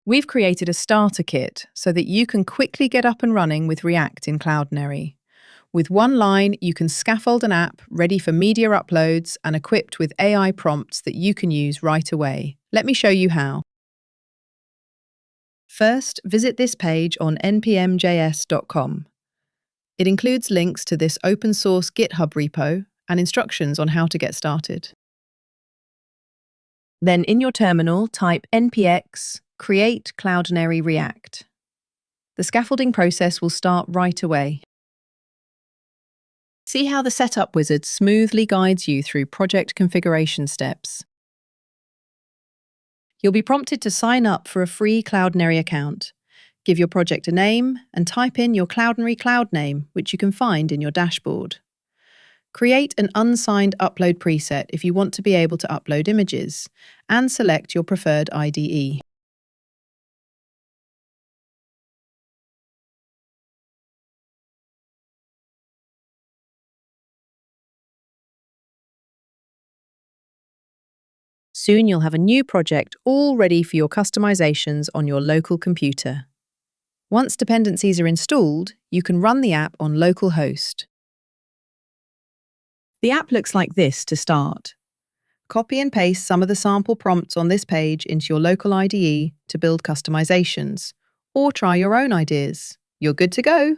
We've created a starter kit so that you can quickly get up and running with React in Cloudinary. With one line, you can scaffold an app ready for media uploads and equipped with AI prompts that you can use right away. Let me show you how. First, visit this page on npmjs.com. It includes links to this open source GitHub repo and instructions on how to get started. Then in your terminal, type npx create Cloudinary React. The scaffolding process will start right away. See how the setup wizard smoothly guides you through project configuration steps. You'll be prompted to sign up for a free Cloudinary account. Give your project a name and type in your Cloudinary cloud name, which you can find in your dashboard. Create an unsigned upload preset if you want to be able to upload images, and select your preferred IDE. Soon you'll have a new project all ready for your customizations on your local computer. Once dependencies are installed, you can run the app on localhost. The app looks like this to start. Copy and paste some of the sample prompts on this page into your local IDE to build customizations, or try your own ideas. You're good to go!